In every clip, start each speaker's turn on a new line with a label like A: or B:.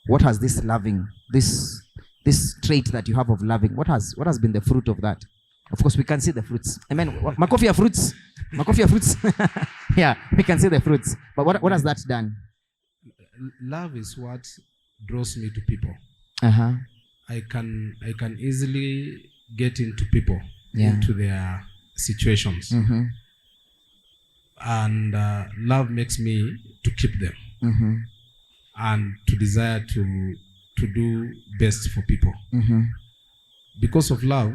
A: what has this loving, this trait that you have of loving, what has been the fruit of that? Of course, we can see the fruits. Amen. Makofia fruits. Makofia fruits. Yeah, we can see the fruits. But what has that done?
B: Love is what draws me to people.
A: Uh-huh.
B: I can easily get into people,
A: Yeah.
B: into their situations.
A: Mm-hmm.
B: And love makes me to keep them.
A: Mm-hmm.
B: And to desire to do best for people.
A: Mm-hmm.
B: Because of love,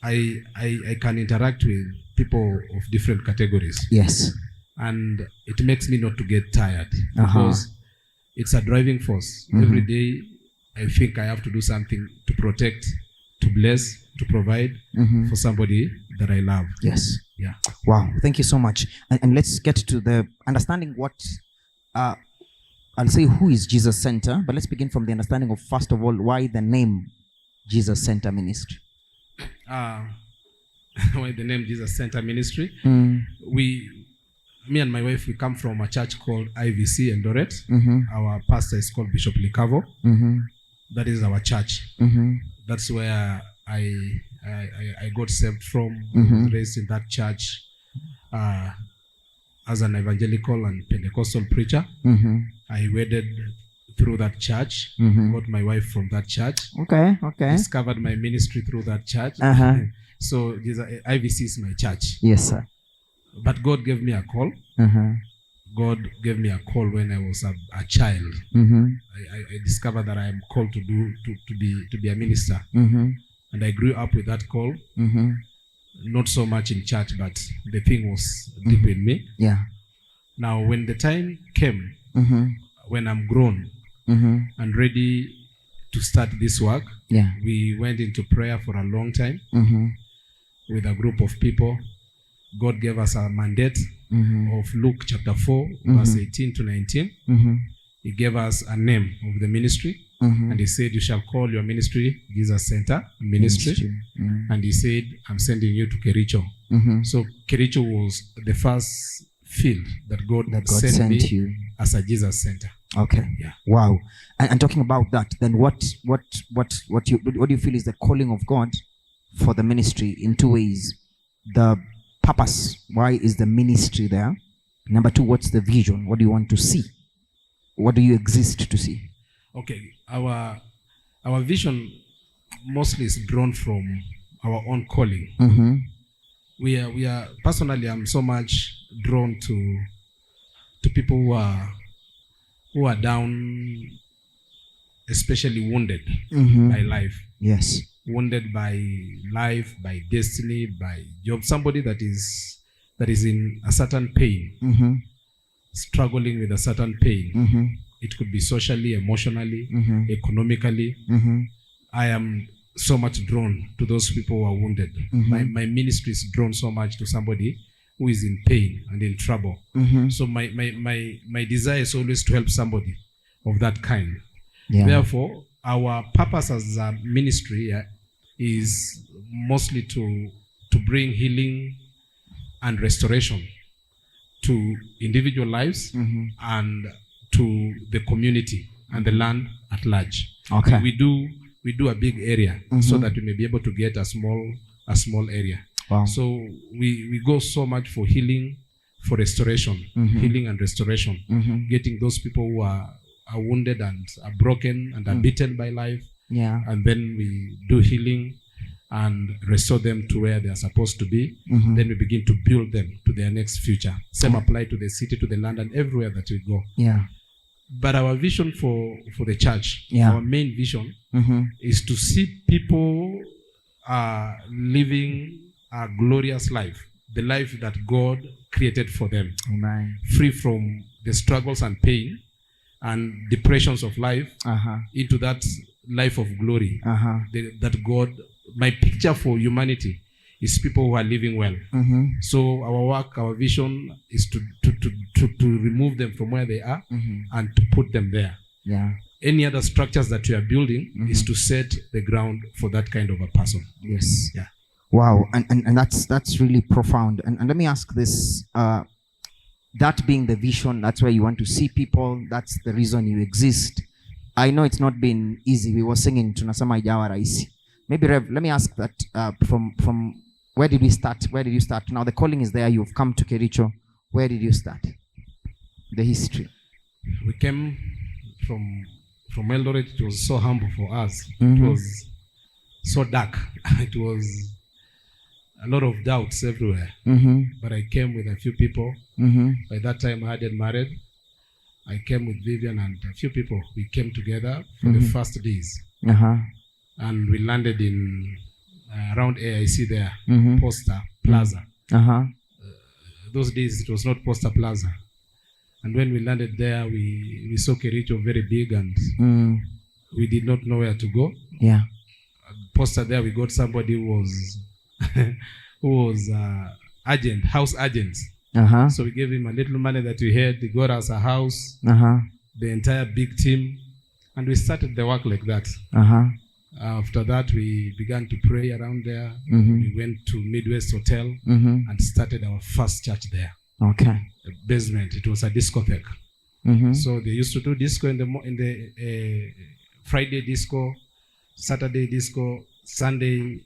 B: I can interact with people of different categories.
A: Yes.
B: And it makes me not to get tired.
A: Uh-huh.
B: Because it's a driving force.
A: Mm-hmm.
B: Every day, I think I have to do something to protect, to bless, to provide
A: Mm-hmm.
B: for somebody that I love.
A: Yes.
B: Yeah.
A: Wow. Thank you so much. And let's get to the understanding what, I'll say who is Jesus Center, but let's begin from the understanding of, first of all, why the name Jesus Center Ministry.
B: Why the name Jesus Center Ministry? Me and my wife, we come from a church called IVC Eldoret.
A: Mm-hmm.
B: Our pastor is called Bishop Likavo.
A: Mm-hmm.
B: That is our church.
A: Mm-hmm.
B: That's where I got saved from.
A: Mm-hmm.
B: Raised in that church as an evangelical and Pentecostal preacher.
A: Mm-hmm.
B: I wedded through that church.
A: Mm-hmm.
B: Got my wife from that church.
A: Okay.
B: Discovered my ministry through that church.
A: Uh-huh.
B: So IVC is my church.
A: Yes, sir.
B: But God gave me a call.
A: Uh-huh.
B: God gave me a call when I was a child.
A: Mm-hmm.
B: I discovered that I am called to be a minister.
A: Mm-hmm.
B: And I grew up with that call.
A: Mm-hmm.
B: Not so much in church, but the thing was deep in me.
A: Yeah.
B: Now, when the time came,
A: Mm-hmm.
B: when I'm grown
A: Mm-hmm.
B: and ready to start this work,
A: Yeah.
B: we went into prayer for a long time
A: Mm-hmm.
B: with a group of people. God gave us a mandate
A: Mm-hmm.
B: of Luke chapter 4, verse 18 to 19.
A: Mm-hmm.
B: He gave us a name of the ministry.
A: Mm-hmm.
B: And he said, you shall call your ministry Jesus Center Ministry.
A: Mm-hmm.
B: And he said, I'm sending you to Kericho.
A: Mm-hmm.
B: So Kericho was the first field that God sent me
A: you.
B: as a Jesus Center.
A: Okay.
B: Yeah.
A: Wow. And talking about that, then what do you feel is the calling of God for the ministry in two ways? The purpose, why is the ministry there? Number two, what's the vision? What do you want to see? What do you exist to see?
B: Okay. Our vision mostly is drawn from our own calling.
A: Mm-hmm.
B: We are personally, I'm so much drawn to people who are down, especially wounded
A: Mm-hmm.
B: by life.
A: Yes.
B: Wounded by life, by destiny, by job. Somebody that is in a certain pain,
A: Mm-hmm.
B: struggling with a certain pain.
A: Mm-hmm.
B: It could be socially, emotionally,
A: Mm-hmm.
B: economically.
A: Mm-hmm.
B: I am so much drawn to those people who are wounded.
A: Mm-hmm.
B: My ministry is drawn so much to somebody who is in pain and in trouble.
A: Mm-hmm.
B: So my desire is always to help somebody of that kind.
A: Yeah.
B: Therefore, our purpose as a ministry is mostly to bring healing and restoration to individual lives
A: Mm-hmm.
B: and to the community and the land at large.
A: Okay.
B: We do a big area so that we may be able to get a small area.
A: Wow.
B: So we go so much for healing, for restoration, healing and restoration, getting those people who are wounded and are broken and are beaten by life.
A: Yeah.
B: And then we do healing and restore them to where they are supposed to be. Then we begin to build them to their next future. Same apply to the city, to the land, and everywhere that we go.
A: Yeah.
B: But our vision for the church, our main vision, is to see people living a glorious life, the life that God created for them.
A: Amen.
B: Free from the struggles and pain and depressions of life, into that life of glory that God, my picture for humanity is people who are living well. So our work, our vision is to remove them from where they are and to put them there.
A: Yeah.
B: Any other structures that we are building is to set the ground for that kind of a person.
A: Yes.
B: Yeah.
A: Wow. And that's really profound. And let me ask this, that being the vision, that's where you want to see people, that's the reason you exist. I know it's not been easy. We were singing tunasema ijawa rahisi. Maybe Rev, let me ask that from where did we start? Where did you start? Now the calling is there. You've come to Kericho. Where did you start? The history.
B: We came from Eldoret. It was so humble for us. It was so dark. It was a lot of doubts everywhere. But I came with a few people. By that time I hadn't married. I came with Vivian and a few people. We came together for the first days. And we landed in around AIC there, Posta Plaza. Those days it was not Posta Plaza. And when we landed there, we saw Kericho very big and we did not know where to go.
A: Yeah.
B: Posta there, we got somebody who was agent, house agent. So we gave him a little money that we had. He got us a house, the entire big team, and we started the work like that. After that, we began to pray around there. We went to Midwest Hotel and started our first church there.
A: Okay.
B: The basement. It was a discotheque. So they used to do disco in the Friday disco, Saturday disco, Sunday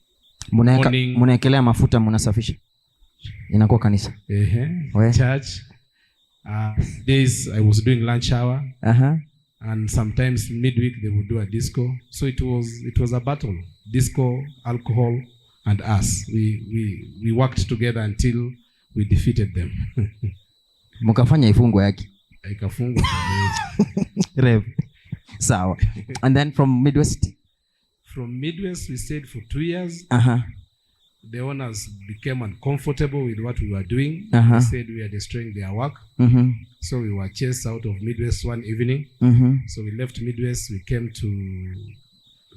B: morning.
A: Munaekelea mafuta munasafisha. Inakuwa kanisa.
B: Church. Days I was doing lunch hour. And sometimes midweek they would do a disco. So it was a battle. Disco, alcohol, and us. We worked together until we defeated them.
A: Mukafanya ifungwa yake.
B: Ikafungwa.
A: Rev. Sawa. And then from Midwest?
B: From Midwest we stayed for 2 years. The owners became uncomfortable with what we were doing. They said we are destroying their work. So we were chased out of Midwest one evening. So we left Midwest.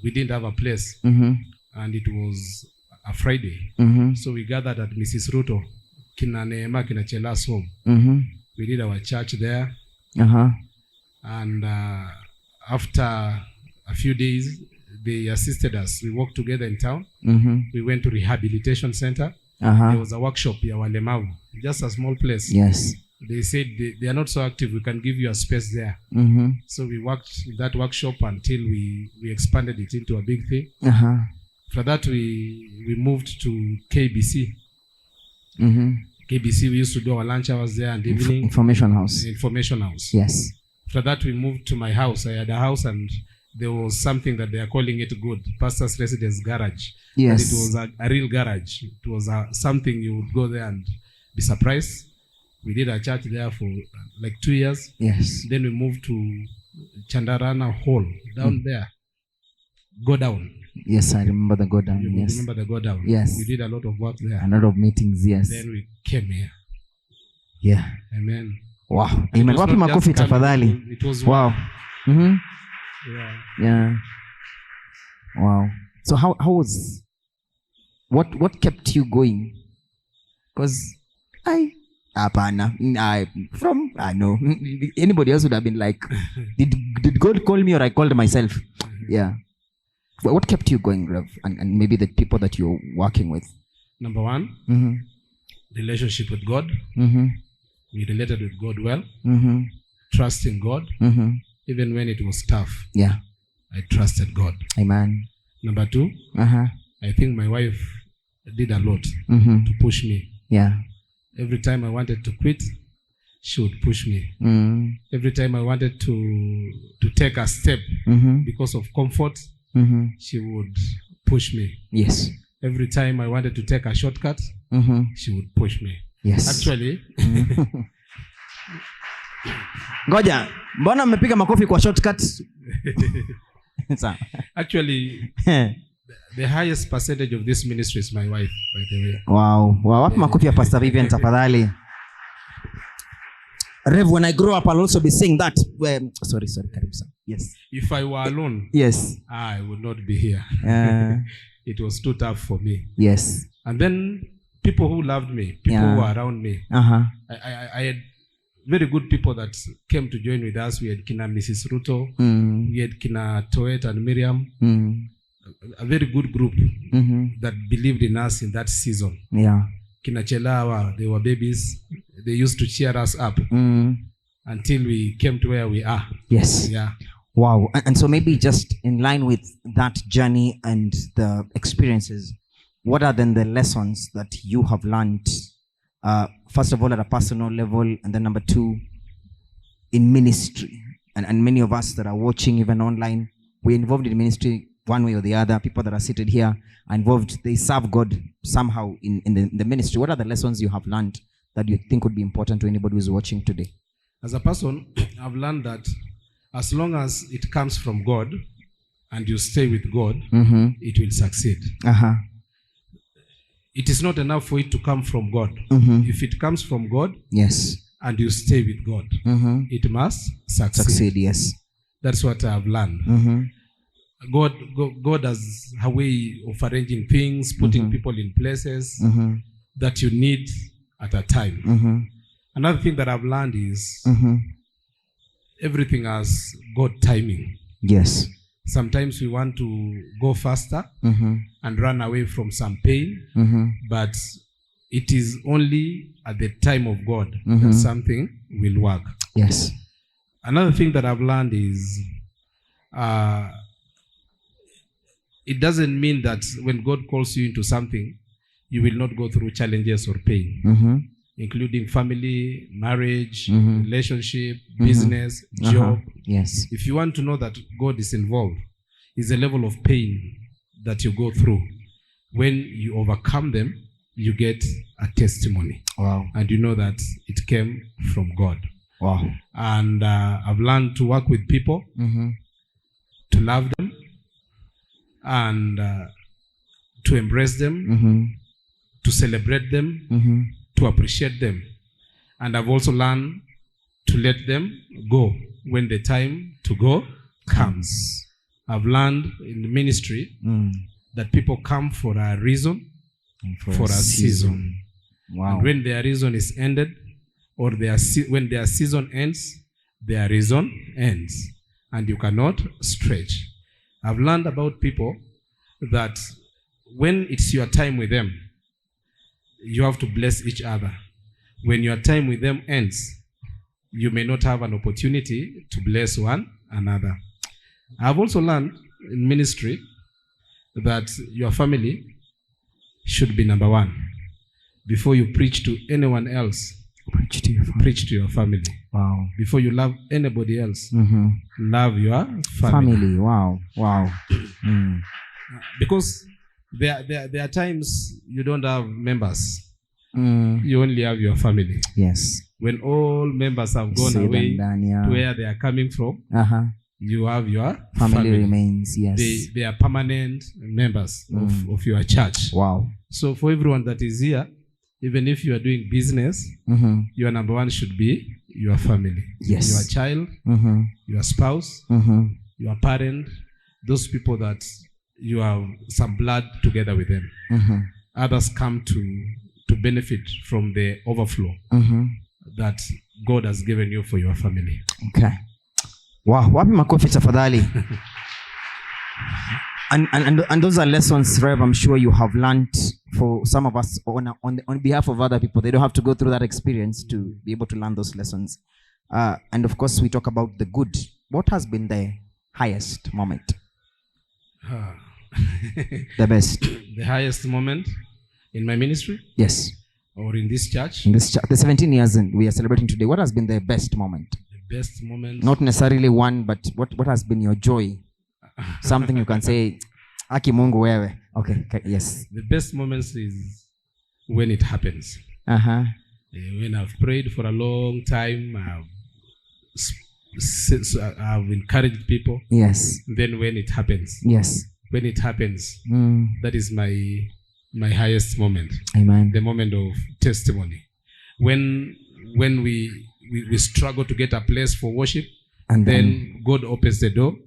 B: We didn't have a place. And it was a Friday. So we gathered at Mrs. Ruto, kina Neema, kina Chela's home. We did our church there. And after a few days, they assisted us. We walked together in town. We went to rehabilitation center. There was a workshop ya walemavu, just a small place.
A: Yes.
B: They said they are not so active. We can give you a space there. So we worked in that workshop until we expanded it into a big thing. After that, we moved to KBC. KBC, we used to do our lunch hours there and evening.
A: Information house. Yes.
B: After that, we moved to my house. I had a house and there was something that they are calling it good, pastor's residence garage.
A: Yes.
B: And it was a real garage. It was something you would go there and be surprised. We did a church there for like 2 years.
A: Yes.
B: Then we moved to Chandarana Hall down there. Go down.
A: Yes, I remember the go down.
B: You remember the go down?
A: Yes.
B: We did a lot of work there.
A: A lot of meetings, yes.
B: Then we came here.
A: Yeah.
B: Amen.
A: Wow. Amen. Wapi makofi tafadhali.
B: It was
A: wow. Yeah. Wow. So how was what kept you going? Because I know anybody else would have been like, did God call me or I called myself? Yeah. What kept you going, Rev? And maybe the people that you're working with.
B: Number one, relationship with God. We related with God well. Trusting God. Even when it was tough.
A: Yeah.
B: I trusted God.
A: Amen.
B: Number two, I think my wife did a lot to push me.
A: Yeah.
B: Every time I wanted to quit, she would push me. Every time I wanted to take a step because of comfort, she would push me.
A: Yes.
B: Every time I wanted to take a shortcut, she would push me.
A: Yes.
B: Actually,
A: ngoja, mbona mmepiga makofi kwa shortcut?
B: Actually, the highest percentage of this ministry is my wife, by the way.
A: Wow. Wapi makofi ya Pastor Vivian tafadhali. Rev, when I grow up, I'll also be saying that. Sorry, karibu sana. Yes.
B: If I were alone,
A: yes,
B: I would not be here. It was too tough for me.
A: Yes.
B: And then people who loved me, people who were around me. I had very good people that came to join with us. We had kina Mrs. Ruto. We had kina Toet and Miriam. A very good group that believed in us in that season.
A: Yeah.
B: Kina Chelawa, they were babies. They used to cheer us up until we came to where we are.
A: Yes.
B: Yeah.
A: Wow. And so maybe just in line with that journey and the experiences, what are then the lessons that you have learned, first of all, at a personal level, and then number two, in ministry? And many of us that are watching, even online, we're involved in ministry one way or the other. People that are seated here are involved. They serve God somehow in the ministry. What are the lessons you have learned that you think would be important to anybody who's watching today?
B: As a person, I've learned that as long as it comes from God and you stay with God, it will succeed. It is not enough for it to come from God. If it comes from God,
A: yes,
B: and you stay with God, it must succeed.
A: Yes,
B: that's what I've learned. God has a way of arranging things, putting people in places that you need at a time. Another thing that I've learned is everything has God timing.
A: Yes.
B: Sometimes we want to go faster and run away from some pain, but it is only at the time of God that something will work.
A: Yes.
B: Another thing that I've learned is it doesn't mean that when God calls you into something, you will not go through challenges or pain, including family, marriage, relationship, business, job.
A: Yes.
B: If you want to know that God is involved, it's a level of pain that you go through. When you overcome them, you get a testimony.
A: Wow.
B: And you know that it came from God.
A: Wow.
B: And I've learned to work with people, to love them, and to embrace them, to celebrate them, to appreciate them. And I've also learned to let them go when the time to go comes. I've learned in the ministry that people come for a reason, for a season.
A: Wow.
B: And when their reason is ended, or when their season ends, their reason ends. And you cannot stretch. I've learned about people that when it's your time with them, you have to bless each other. When your time with them ends, you may not have an opportunity to bless one another. I've also learned in ministry that your family should be number one. Before you preach to anyone else, preach to your family.
A: Wow.
B: Before you love anybody else, love your family.
A: Wow.
B: Because there are times you don't have members. You only have your family.
A: Yes.
B: When all members have gone away to where they are coming from, you have your family
A: remains. Yes.
B: They are permanent members of your church.
A: Wow.
B: So for everyone that is here, even if you are doing business, your number one should be your family.
A: Yes.
B: Your child, your spouse, your parent, those people that you have some blood together with them. Others come to benefit from the overflow that God has given you for your family.
A: Okay. Wow. Wapi makofi tafadhali. And those are lessons, Rev, I'm sure you have learned for some of us on behalf of other people. They don't have to go through that experience to be able to learn those lessons. And of course, we talk about the good. What has been the highest moment? The best.
B: The highest moment in my ministry?
A: Yes.
B: Or in this church?
A: In this church. The 17 years we are celebrating today. What has been the best moment?
B: The best moment?
A: Not necessarily one, but what has been your joy? Something you can say, Aki Mungu wewe. Okay, yes.
B: The best moments is when it happens. When I've prayed for a long time, I've encouraged people.
A: Yes.
B: Then when it happens.
A: Yes.
B: When it happens, that is my highest moment.
A: Amen.
B: The moment of testimony. When we struggle to get a place for worship, and then God opens the door.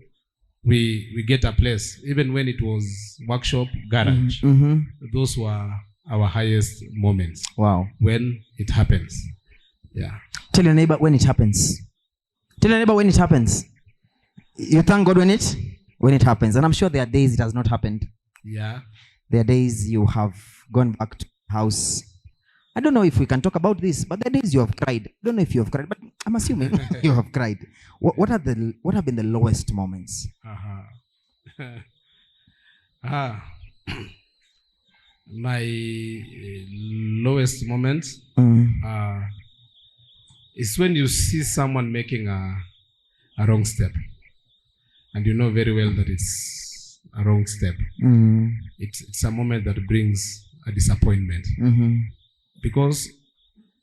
B: We get a place. Even when it was workshop, garage. Those were our highest moments.
A: Wow.
B: When it happens. Yeah.
A: Tell your neighbor when it happens. Tell your neighbor when it happens. You thank God when it happens. And I'm sure there are days it has not happened.
B: Yeah.
A: There are days you have gone back to the house I don't know if we can talk about this, but the days you have cried. I don't know if you have cried, but I'm assuming you have cried. What have been the lowest moments?
B: My lowest moment is when you see someone making a wrong step, and you know very well that it's a wrong step. It's a moment that brings a disappointment, because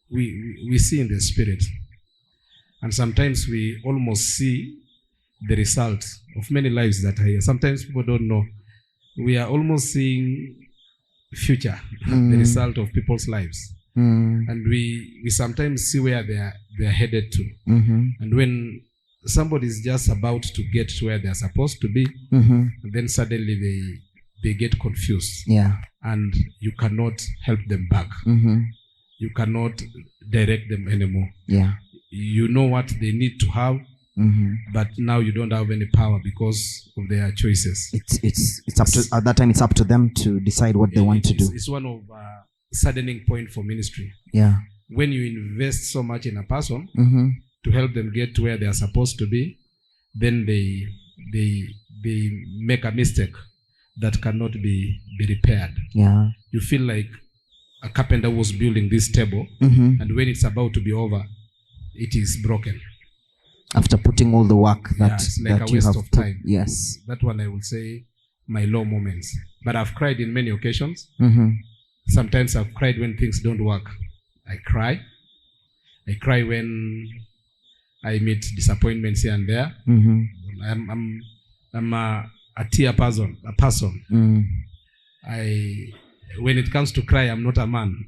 B: we see in the spirit, and sometimes we almost see the result of many lives that are here. Sometimes people don't know. We are almost seeing future, the result of people's lives, and we sometimes see where they are headed to, and when somebody is just about to get to where they are supposed to be, and then suddenly they get confused, and you cannot help them back. You cannot direct them anymore. You know what they need to have, but now you don't have any power because of their choices.
A: It's up to, at that time it's up to them to decide what they want to do.
B: It's one of saddening point for ministry. When you invest so much in a person to help them get to where they are supposed to be, then they make a mistake that cannot be repaired. You feel like a carpenter was building this table, and when it's about to be over, it is broken.
A: After putting all the work that,
B: it's like
A: that
B: a waste
A: you have
B: of time.
A: Yes.
B: That one I would say my low moments. But I've cried in many occasions. Sometimes I've cried when things don't work. I cry. I cry when I meet disappointments here and there. I'm a tear person. When it comes to cry, I'm not a man.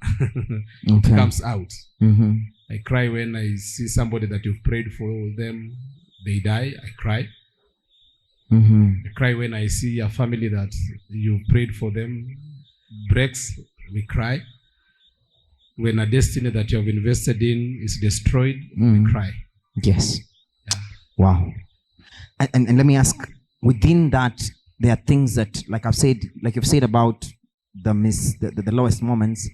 B: It comes out. I cry when I see somebody that you've prayed for them, they die. I cry. I cry when I see a family that you've prayed for them breaks. We cry. When a destiny that you have invested in is destroyed, we cry.
A: Yes. Wow. And let me ask, within that, there are things that, like you've said about the lowest moments.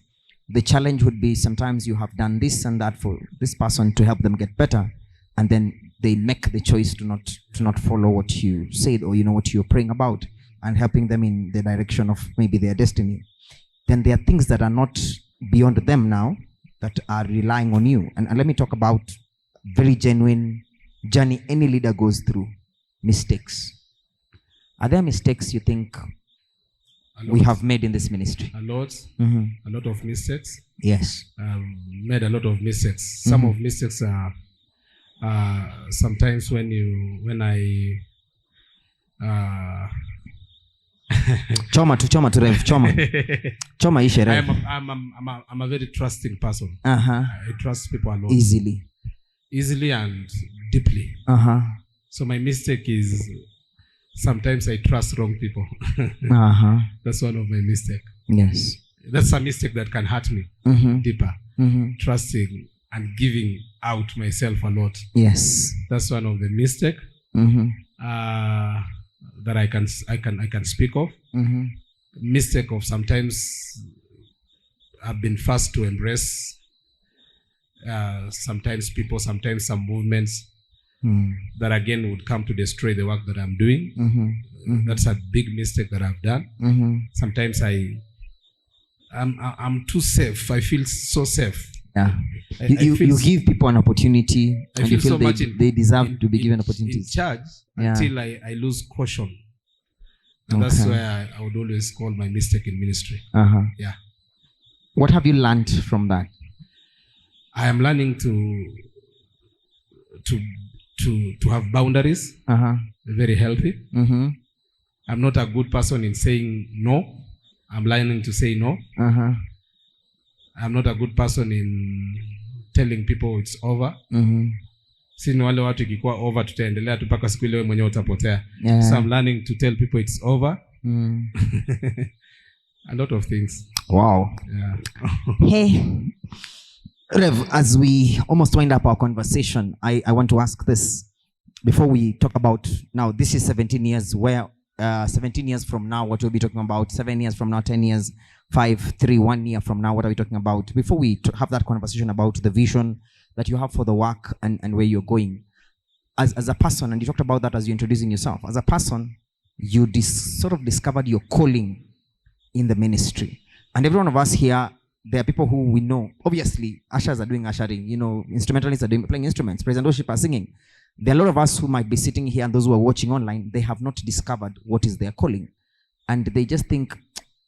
A: The challenge would be sometimes you have done this and that for this person to help them get better, and then they make the choice to not follow what you said, or what you're praying about, and helping them in the direction of maybe their destiny. Then there are things that are not beyond them now that are relying on you. And let me talk about very genuine journey any leader goes through. Mistakes. Are there mistakes you think we have made in this ministry?
B: A lot of mistakes.
A: Yes.
B: Made a lot of mistakes. Some of mistakes are sometimes when I
A: choma to Rev, choma ishe Rev.
B: I'm a very trusting person. I trust people a lot. Easily and deeply. So my mistake is sometimes I trust wrong people. That's one of my mistakes.
A: Yes.
B: That's a mistake that can hurt me deeper. Trusting and giving out myself a lot.
A: Yes.
B: That's one of the mistakes that I can speak of. Mistake of sometimes I've been fast to embrace sometimes people, sometimes some movements that again would come to destroy the work that I'm doing. That's a big mistake that I've done. Sometimes I'm too safe. I feel so safe.
A: You give people an opportunity, and you feel they deserve to be given opportunities.
B: In charge until I lose caution. And that's why I would always call my mistake in ministry.
A: What have you learned from that?
B: I am learning to have boundaries. Very healthy. I'm not a good person in saying no. I'm learning to say no. I'm not a good person in telling people it's over. Sini wale watu ikikuwa over tutaendelea tu mpaka siku ile wewe mwenyewe utapotea. So I'm learning to tell people it's over. A lot of things.
A: Wow. Hey, Rev, as we almost wind up our conversation, I want to ask this before we talk about now. This is 17 years. Where 17 years from now, what we'll be talking about, 7 years from now, 10 years, 5, 3, 1 year from now, what are we talking about? Before we have that conversation about the vision that you have for the work and where you're going, as a person, and you talked about that as you're introducing yourself, as a person, you sort of discovered your calling in the ministry. And every one of us here, there are people who we know. Obviously, ushers are doing ushering, instrumentalists are playing instruments, praise and worship are singing. There are a lot of us who might be sitting here, and those who are watching online, they have not discovered what is their calling. And they just think,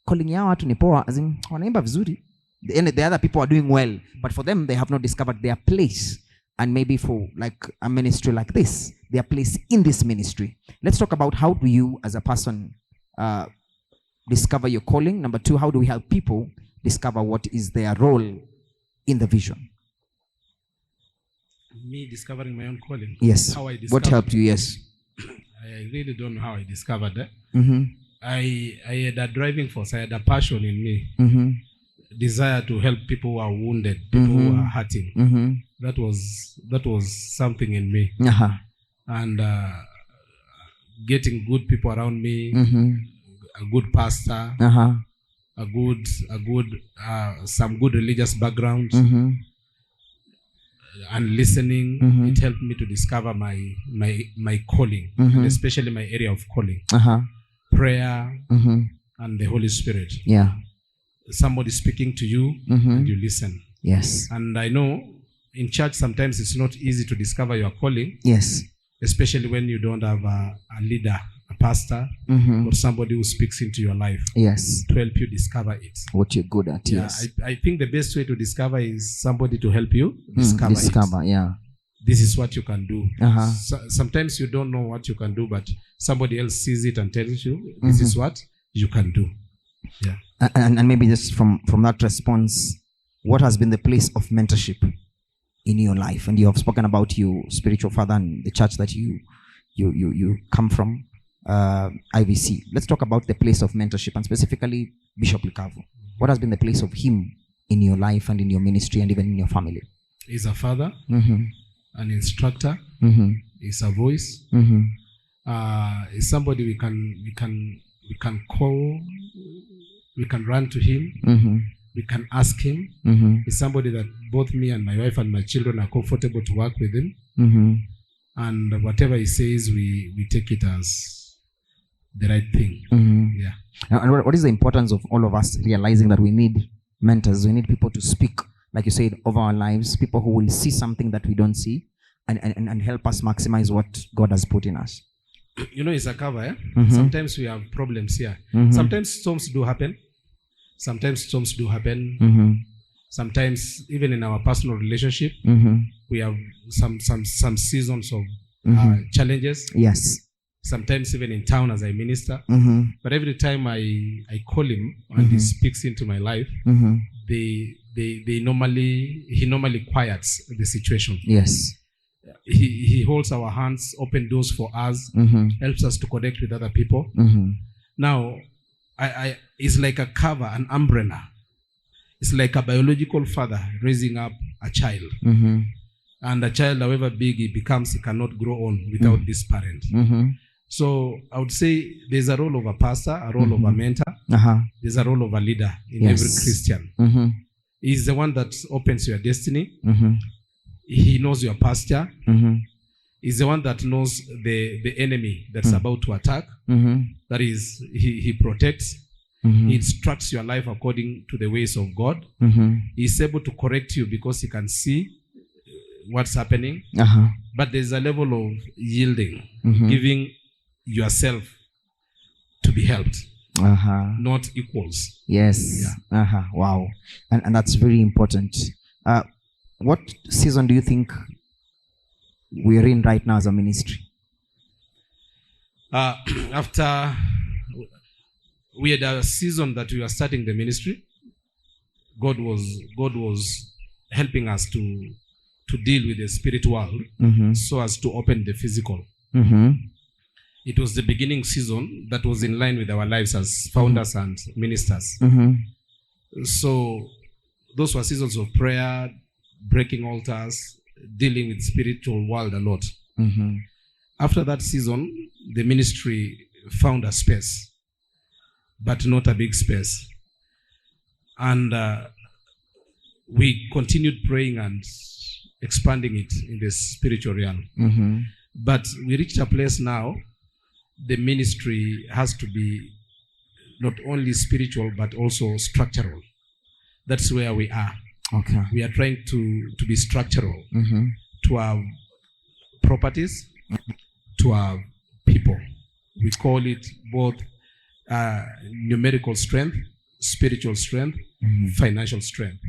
A: calling yao watu ni poa, as in, wanaimba vizuri. The other people are doing well, but for them, they have not discovered their place. And maybe for like a ministry like this, their place in this ministry. Let's talk about how do you, as a person, discover your calling. Number 2, how do we help people discover what is their role in the vision?
B: Me discovering my own calling.
A: Yes.
B: How I discovered.
A: What helped you? Yes.
B: I really don't know how I discovered that.
A: Mm-hmm.
B: I had a driving force. I had a passion in me.
A: Mm-hmm.
B: Desire to help people who are wounded, people who are hurting.
A: Mm-hmm.
B: That was something in me.
A: Uh-huh.
B: And getting good people around me, a good pastor,
A: uh-huh.
B: some good religious background, and listening, it helped me to discover my calling, and especially my area of calling.
A: Uh-huh.
B: Prayer and the Holy Spirit.
A: Yeah.
B: Somebody speaking to you and you listen.
A: Yes.
B: And I know in church sometimes it's not easy to discover your calling.
A: Yes.
B: Especially when you don't have a leader, a pastor, or somebody who speaks into your life.
A: Yes.
B: To help you discover it.
A: What you're good at.
B: Yeah,
A: yes.
B: I think the best way to discover is somebody to help you discover it.
A: Yeah.
B: This is what you can do.
A: Uh-huh.
B: Sometimes you don't know what you can do, but somebody else sees it and tells you this is what you can do. Yeah.
A: And maybe just from that response, what has been the place of mentorship in your life? And you have spoken about your spiritual father and the church that you come from, IVC. Let's talk about the place of mentorship, and specifically Bishop Lukavu. What has been the place of him in your life and in your ministry and even in your family?
B: He's a father, an instructor, he's a voice, he's somebody we can call, we can run to him, we can ask him. He's somebody that both me and my wife and my children are comfortable to work with him. And whatever he says, we take it as the right thing. Yeah.
A: And what is the importance of all of us realizing that we need mentors? We need people to speak, like you said, over our lives, people who will see something that we don't see and help us maximize what God has put in us.
B: It's a cover, eh? Sometimes we have problems here. Sometimes storms do happen. Sometimes even in our personal relationship, we have some seasons of challenges.
A: Yes.
B: Sometimes even in town as I minister. But every time I call him and he speaks into my life, he normally quiets the situation.
A: Yes.
B: He holds our hands, open doors for us, helps us to connect with other people. Now, I it's like a cover, an umbrella. It's like a biological father raising up a child. And a child, however big he becomes, he cannot grow on without this parent. So I would say there's a role of a pastor, a role of a mentor. There's a role of a leader in every Christian. He's the one that opens your destiny. He knows your pasture. He's the one that knows the enemy that's about to attack. That is, he protects. He instructs your life according to the ways of God. He's able to correct you because he can see what's happening. But there's a level of yielding, giving yourself to be helped, not equals.
A: Yes. Yeah. Wow. And that's very important. What season do you think we're in right now as a ministry?
B: After we had a season that we were starting the ministry, God was helping us to deal with the spirit world so as to open the physical. It was the beginning season that was in line with our lives as founders and ministers. So those were seasons of prayer, breaking altars, dealing with spiritual world a lot. After that season, the ministry found a space, but not a big space. And we continued praying and expanding it in the spiritual realm. But we reached a place now, the ministry has to be not only spiritual, but also structural. That's where we are.
A: Okay.
B: We are trying to be structural, to have properties, to have people. We call it both numerical strength, spiritual strength, financial strength.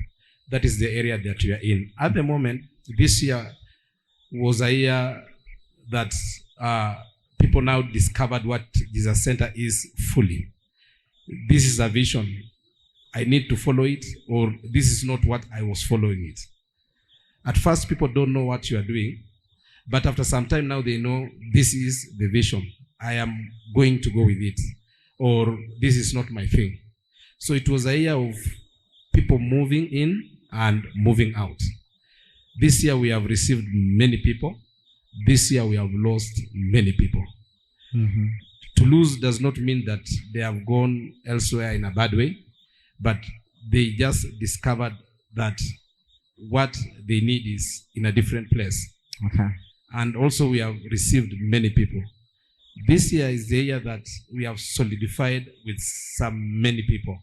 B: That is the area that we are in. At the moment, this year was a year that people now discovered what Jesus Center is fully. This is a vision. I need to follow it, or this is not what I was following it. At first, people don't know what you are doing, but after some time now, they know this is the vision. I am going to go with it, or this is not my thing. So it was a year of people moving in and moving out. This year, we have received many people. This year, we have lost many people. To lose does not mean that they have gone elsewhere in a bad way, but they just discovered that what they need is in a different place.
A: Okay.
B: And also we have received many people. This year is the year that we have solidified with many people.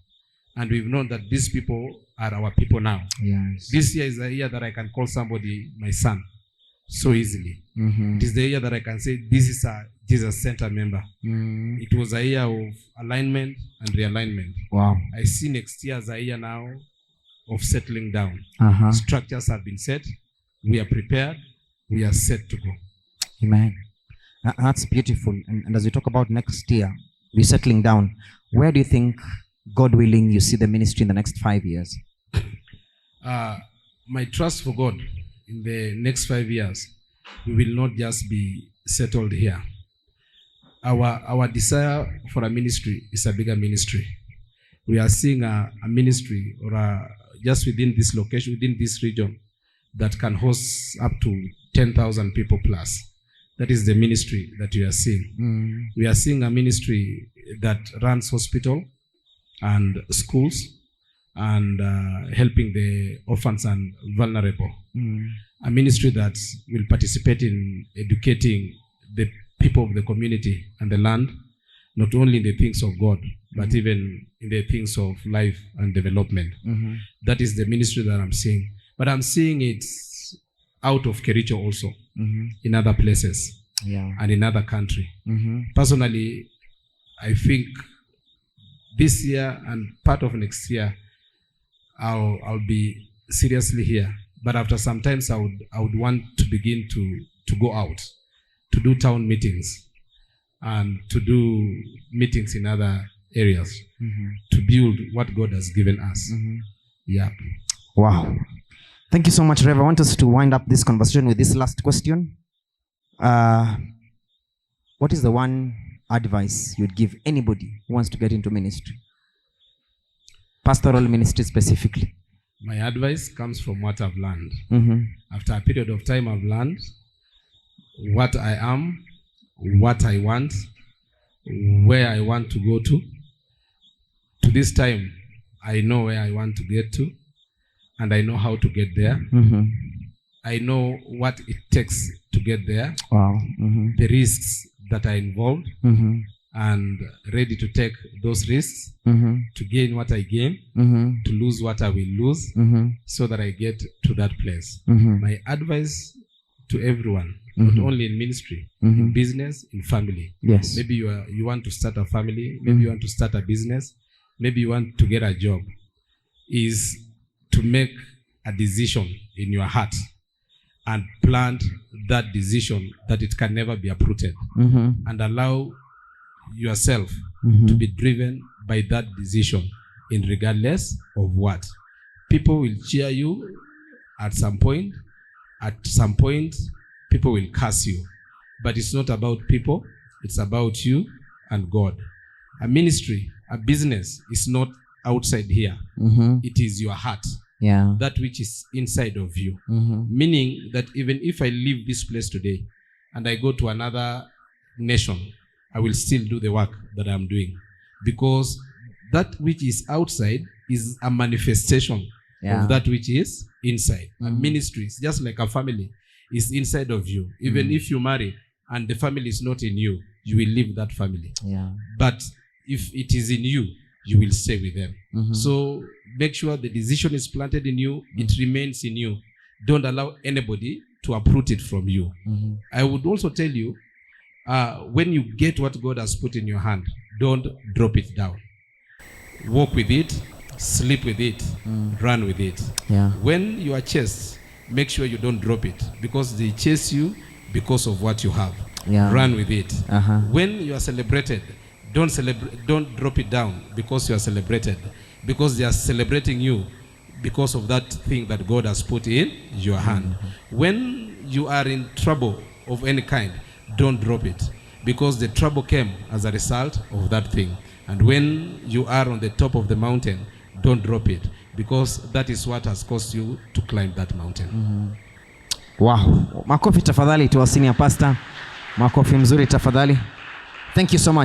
B: And we've known that these people are our people now.
A: Yes.
B: This year is a year that I can call somebody my son so easily. It is the year that I can say, this is a Jesus Center member. It was a year of alignment and realignment.
A: Wow.
B: I see next year as a year now of settling down. Structures have been set. We are prepared. We are set to go.
A: Amen. That's beautiful. And as we talk about next year, we're settling down. Where do you think, God willing, you see the ministry in the next 5 years?
B: My trust for God in the next 5 years, we will not just be settled here. Our desire for a ministry is a bigger ministry. We are seeing a ministry just within this location, within this region, that can host up to 10,000 people plus. That is the ministry that we are seeing. We are seeing a ministry that runs hospital and schools and helping the orphans and vulnerable. A ministry that will participate in educating the people of the community and the land, not only in the things of God, but even in the things of life and development. That is the ministry that I'm seeing. But I'm seeing it out of Kericho also, in other places, and in other country. Personally, I think this year and part of next year, I'll be seriously here. But after some times, I would want to begin to go out, to do town meetings, and to do meetings in other areas, to build what God has given us. Yeah.
A: Wow. Thank you so much, Rev. I want us to wind up this conversation with this last question. What is the one advice you'd give anybody who wants to get into ministry? Pastoral ministry specifically.
B: My advice comes from what I've learned. After a period of time, I've learned what I am, what I want, where I want to go to. To this time, I know where I want to get to, and I know how to get there. I know what it takes to get there. Wow. The risks that are involved, and ready to take those risks to gain what I gain, to lose what I will lose, so that I get to that place. My advice to everyone, not only in ministry, in business, in family.
A: Yes.
B: Maybe you want to start a family, maybe you want to start a business, maybe you want to get a job, is to make a decision in your heart and plant that decision that it can never be uprooted, and allow yourself to be driven by that decision in regardless of what. People will cheer you at some point. At some point, people will curse you. But it's not about people. It's about you and God. A ministry, a business is not outside here. It is your heart.
A: Yeah.
B: That which is inside of you. Meaning that even if I leave this place today and I go to another nation, I will still do the work that I'm doing, because that which is outside is a manifestation of that which is inside. A ministry is just like a family, is inside of you. Even if you marry and the family is not in you, you will leave that family. But if it is in you, you will stay with them. So make sure the decision is planted in you, it remains in you. Don't allow anybody to uproot it from you. I would also tell you, when you get what God has put in your hand, don't drop it down. Walk with it, sleep with it, run with it. When you are chased, make sure you don't drop it, because they chase you because of what you have. Run with it. When you are celebrated, don't drop it down because you are celebrated, because they are celebrating you because of that thing that God has put in your hand. When you are in trouble of any kind, don't drop it, because the trouble came as a result of that thing. And when you are on the top of the mountain, don't drop it, because that is what has caused you to climb that mountain.
A: Wow. Makofi tafadhali tu senior pastor. Makofi mzuri tafadhali. Thank you so much.